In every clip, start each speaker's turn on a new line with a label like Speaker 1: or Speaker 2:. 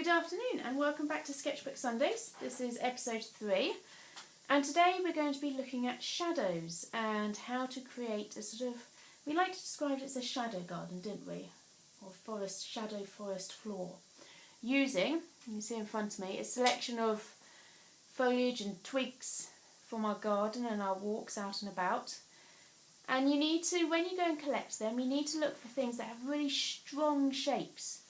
Speaker 1: Good afternoon and welcome back to Sketchbook Sundays. This is episode 3 and today we're going to be looking at shadows and how to create a sort of, we like to describe it as a shadow garden, didn't we? Or shadow forest floor. Using, you see in front of me, a selection of foliage and twigs from our garden and our walks out and about. And you need to, when you go and collect them, you need to look for things that have really strong shapes.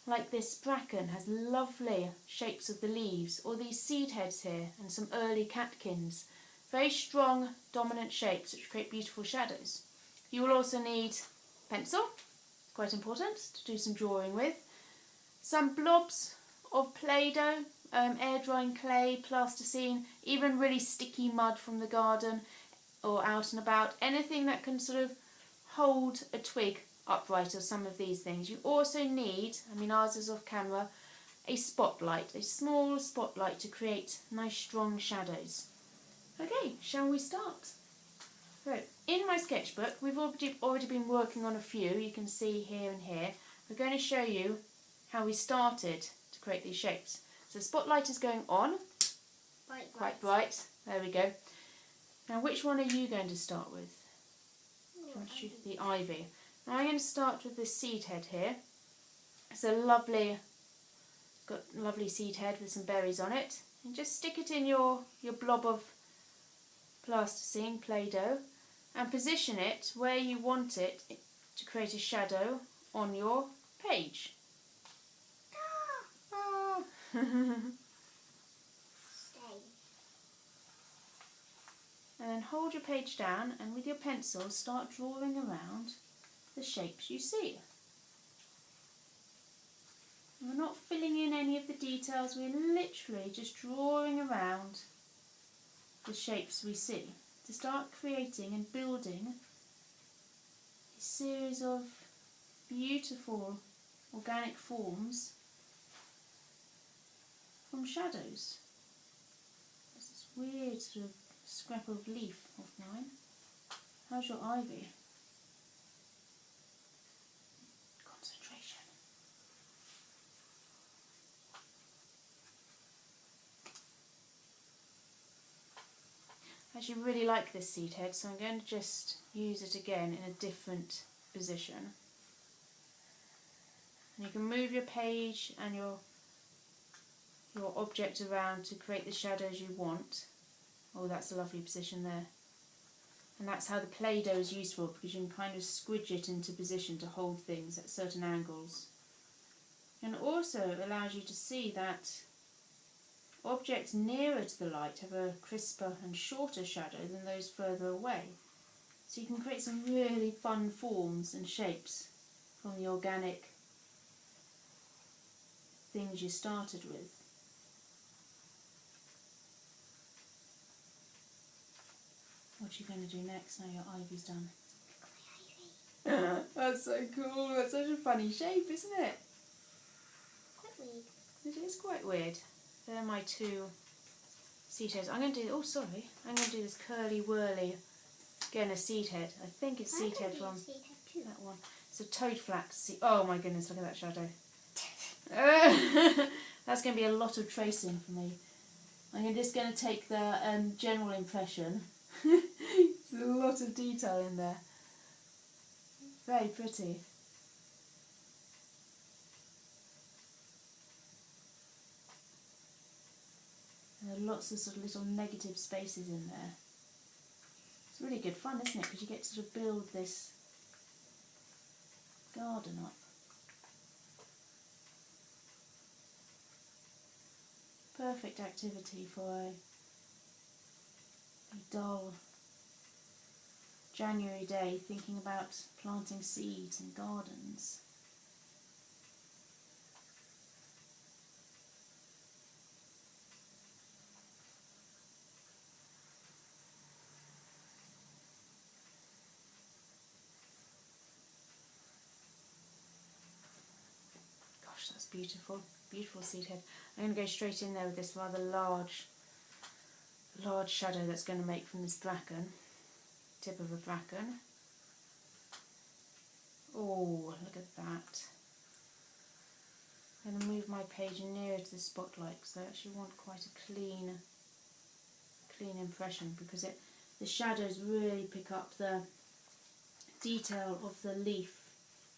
Speaker 1: Like this bracken has lovely shapes of the leaves, or these seed heads here and some early catkins. Very strong, dominant shapes which create beautiful shadows. You will also need pencil, quite important, to do some drawing with. Some blobs of Play-Doh, air drying clay, plasticine, even really sticky mud from the garden or out and about. Anything that can sort of hold a twig upright or some of these things. You also need, ours is off camera, a spotlight, a small spotlight to create nice strong shadows. Okay, shall we start? So, in my sketchbook, we've already been working on a few, you can see here and here. We're going to show you how we started to create these shapes. So the spotlight is going on, quite bright, there we go. Now which one are you going to start with? The ivy. Now I'm going to start with this seed head here. It's a lovely seed head with some berries on it. And just stick it in your blob of plasticine, Play-Doh, and position it where you want it to create a shadow on your page. And then hold your page down and with your pencil start drawing around the shapes you see. We're not filling in any of the details, we're literally just drawing around the shapes we see to start creating and building a series of beautiful organic forms from shadows. There's this weird sort of scrap of leaf off mine. How's your ivy? Concentration. I actually really like this seed head, so I'm going to just use it again in a different position. And you can move your page and your object around to create the shadows you want. Oh, that's a lovely position there. And that's how the Play-Doh is useful, because you can kind of squidge it into position to hold things at certain angles. And also allows you to see that objects nearer to the light have a crisper and shorter shadow than those further away. So you can create some really fun forms and shapes from the organic things you started with. What are you going to do next now your ivy's done? That's so cool. That's such a funny shape, isn't it?
Speaker 2: Quite weird.
Speaker 1: It is quite weird. They're my two seed heads. I'm going to do this curly whirly, again a seed head. I think it's seed head from that one. It's a toadflax seed. Oh my goodness, look at that shadow. That's going to be a lot of tracing for me. I'm just going to take the general impression. There's a lot of detail in there. Very pretty. And there are lots of sort of little negative spaces in there. It's really good fun, isn't it? Because you get to sort of build this garden up. Perfect activity for a dull January day thinking about planting seeds and gardens. Gosh, that's beautiful. Beautiful seed head. I'm going to go straight in there with this rather large shadow that's going to make from this bracken, tip of a bracken. Oh, look at that. I'm going to move my page nearer to the spotlight because I actually want quite a clean impression, because the shadows really pick up the detail of the leaf.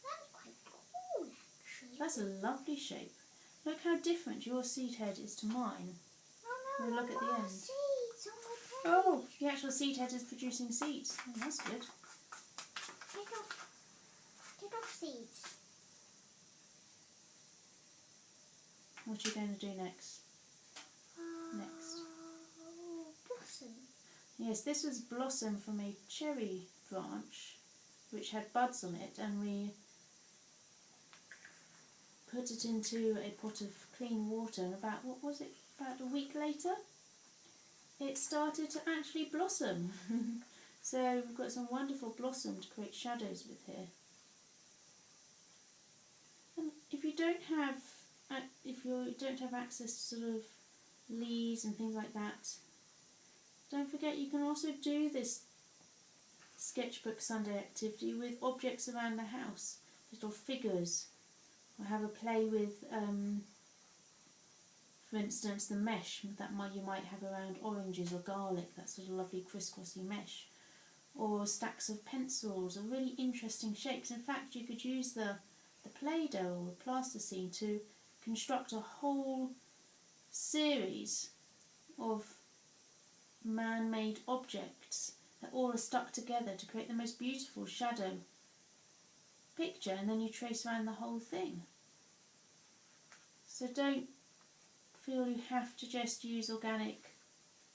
Speaker 2: That's quite cool, actually.
Speaker 1: That's a lovely shape. Look how different your seed head is to mine.
Speaker 2: Oh no,
Speaker 1: Look at the end.
Speaker 2: seeds on my page.
Speaker 1: Oh, the actual seed head is producing seeds. Oh, that's good.
Speaker 2: Take off seeds.
Speaker 1: What are you going to do next?
Speaker 2: Blossom.
Speaker 1: Yes, this was blossom from a cherry branch which had buds on it, and we put it into a pot of clean water, and about a week later it started to actually blossom. So we've got some wonderful blossom to create shadows with here. And if you don't have access to sort of leaves and things like that, don't forget you can also do this Sketchbook Sunday activity with objects around the house, little figures, or have a play with, for instance, the mesh that you might have around oranges or garlic, that sort of lovely crisscrossy mesh, or stacks of pencils, or really interesting shapes. In fact, you could use the Play-Doh or the plasticine to construct a whole series of man-made objects that all are stuck together to create the most beautiful shadow picture, and then you trace around the whole thing. So don't feel you have to just use organic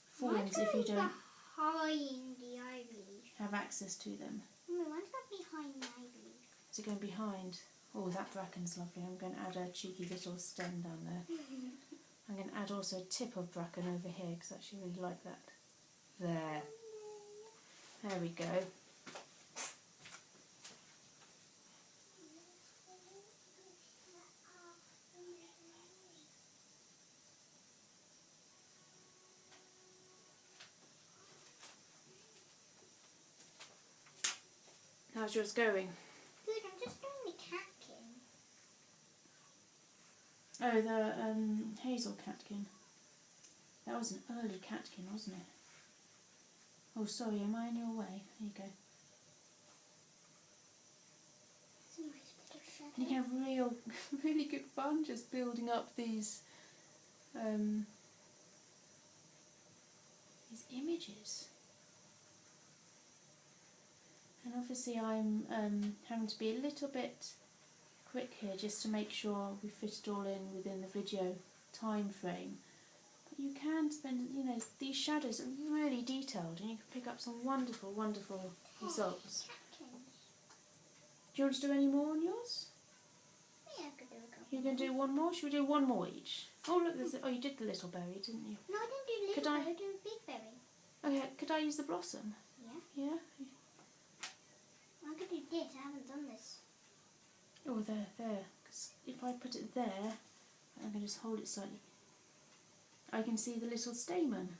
Speaker 1: forms if you don't
Speaker 2: behind the ivy.
Speaker 1: have access to them.
Speaker 2: Mummy, why is that behind the ivy?
Speaker 1: Is it going behind? Oh, that bracken's lovely. I'm going to add a cheeky little stem down there. I'm going to add also a tip of bracken over here because I actually really like that. There we go. How's yours going?
Speaker 2: Good, I'm just doing the catkin.
Speaker 1: Oh, the hazel catkin. That was an early catkin, wasn't it? Oh, sorry, am I in your way? There you go.
Speaker 2: It's a nice bit of shadow.
Speaker 1: And you can have really good fun just building up these images. And obviously I'm having to be a little bit quick here just to make sure we fit it all in within the video time frame. But you can spend, these shadows are really detailed and you can pick up some wonderful, wonderful results. Do you want to do any more on yours?
Speaker 2: Yeah, I could do a couple.
Speaker 1: You're going to do one more? Should we do one more each? Oh look, you did the little berry, didn't you?
Speaker 2: No, I didn't do little berry, I did a big berry.
Speaker 1: Oh yeah, could I use the blossom?
Speaker 2: Yeah.
Speaker 1: Yeah?
Speaker 2: I could do this, I haven't done this.
Speaker 1: Oh, there. Because if I put it there, I'm going to just hold it slightly. I can see the little stamen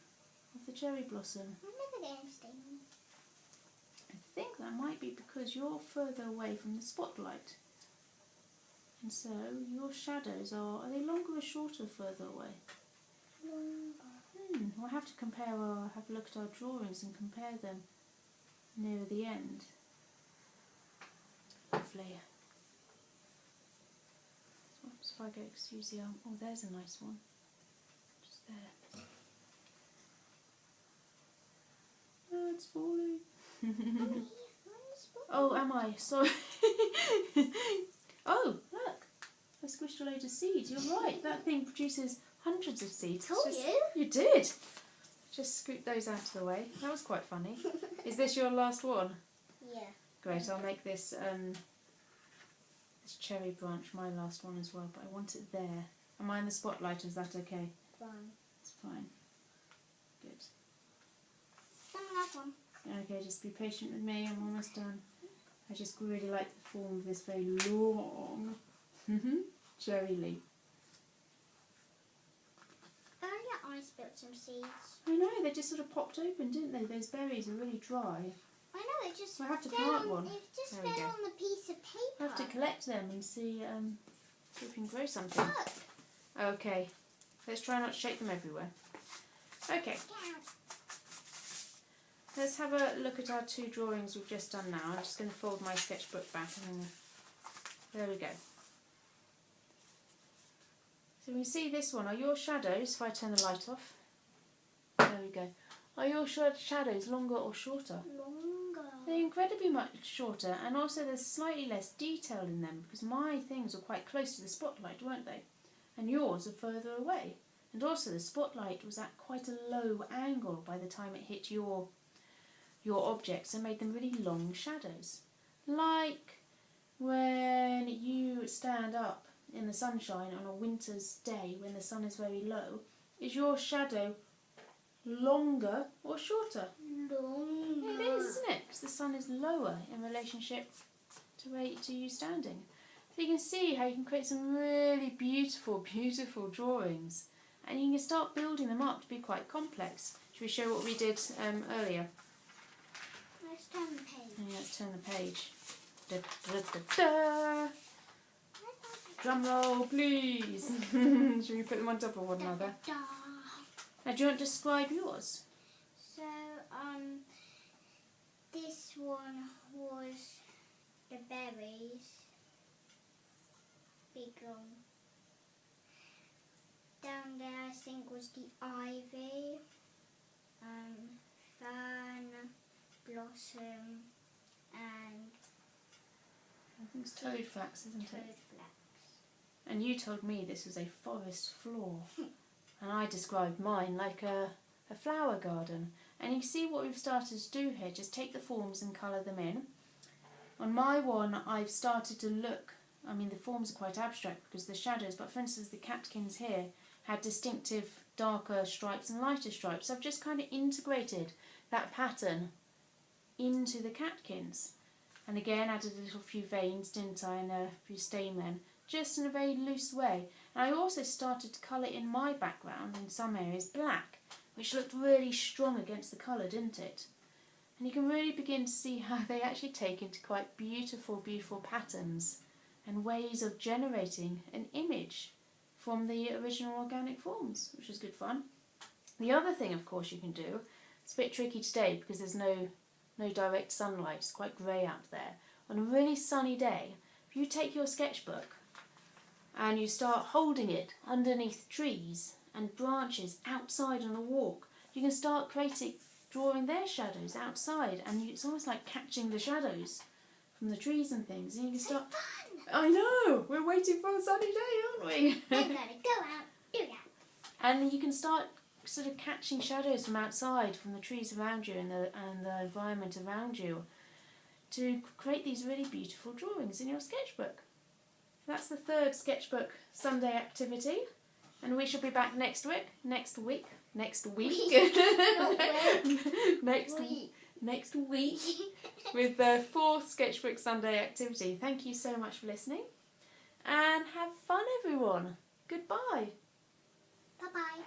Speaker 1: of the cherry blossom.
Speaker 2: I've never done a stamen.
Speaker 1: I think that might be because you're further away from the spotlight. And so your shadows are they longer or shorter further away?
Speaker 2: Longer.
Speaker 1: We'll have to compare have a look at our drawings and compare them nearer the end. Lovely. Oops, if I go excuse the arm. Oh, there's a nice one. Just there. Oh, it's falling. Oh, am I? Sorry. Oh, look. I squished a load of seeds. You're right. That thing produces hundreds of seeds.
Speaker 2: Told you.
Speaker 1: You did. Just scoop those out of the way. That was quite funny. Is this your last one?
Speaker 2: Yeah.
Speaker 1: Great. I'll make this this cherry branch my last one as well, but I want it there. Am I in the spotlight? Is that okay?
Speaker 2: Fine.
Speaker 1: It's fine. Good.
Speaker 2: Done the last one.
Speaker 1: Okay, just be patient with me. I'm almost done. I just really like the form of this very long cherry leaf.
Speaker 2: Earlier I spilled some seeds.
Speaker 1: I know, they just sort of popped open, didn't they? Those berries are really dry.
Speaker 2: I know, it just
Speaker 1: We'll have to
Speaker 2: fell
Speaker 1: plant
Speaker 2: on,
Speaker 1: one.
Speaker 2: It just
Speaker 1: There we
Speaker 2: fell
Speaker 1: go.
Speaker 2: on the piece of paper.
Speaker 1: We'll have to collect them and see See if we can grow something. Okay, let's try not to shake them everywhere. Okay, let's have a look at our 2 drawings we've just done now. I'm just going to fold my sketchbook back and there we go. So we see this one. Are your shadows, if I turn the light off, there we go. Are your shadows longer or shorter?
Speaker 2: Longer.
Speaker 1: They're incredibly much shorter, and also there's slightly less detail in them because my things were quite close to the spotlight, weren't they? And yours are further away. And also the spotlight was at quite a low angle by the time it hit your objects and made them really long shadows. Like when you stand up in the sunshine on a winter's day when the sun is very low, is your shadow longer or shorter?
Speaker 2: Longer.
Speaker 1: It is, isn't it? Because the sun is lower in relationship to you standing. So you can see how you can create some really beautiful, beautiful drawings, and you can start building them up to be quite complex. Should we show what we did earlier?
Speaker 2: Let's turn the page.
Speaker 1: Yeah, let's turn the page. Da, da, da, da. Drum roll, please. Should we put them on top of one another?
Speaker 2: Da.
Speaker 1: Now, do you want to describe yours?
Speaker 2: So, this one was the berries. Big one. Down there, I think, was the ivy. Fern, blossom, and
Speaker 1: I think it's toad flax, isn't
Speaker 2: toad
Speaker 1: it?
Speaker 2: flax.
Speaker 1: And you told me this was a forest floor. And I described mine like a flower garden. And you see what we've started to do here. Just take the forms and colour them in. On my one, I've started to look, I mean the forms are quite abstract because the shadows, but for instance the catkins here had distinctive darker stripes and lighter stripes. So I've just kind of integrated that pattern into the catkins. And again added a little few veins, didn't I, and a few stamen, just in a very loose way. And I also started to colour in my background, in some areas, black, which looked really strong against the colour, didn't it? And you can really begin to see how they actually take into quite beautiful, beautiful patterns and ways of generating an image from the original organic forms, which is good fun. The other thing, of course, you can do, it's a bit tricky today because there's no direct sunlight, it's quite grey out there. On a really sunny day, if you take your sketchbook and you start holding it underneath trees and branches outside on a walk, you can start drawing their shadows outside, and it's almost like catching the shadows from the trees and things. And you can start. I know, we're waiting for a sunny day, aren't we?
Speaker 2: We're gonna go out, do that.
Speaker 1: And you can start sort of catching shadows from outside, from the trees around you and the environment around you, to create these really beautiful drawings in your sketchbook. That's the 3rd Sketchbook Sunday activity, and we shall be back next week next week with the 4th Sketchbook Sunday activity. Thank you so much for listening, and have fun everyone. Goodbye.
Speaker 2: Bye-bye.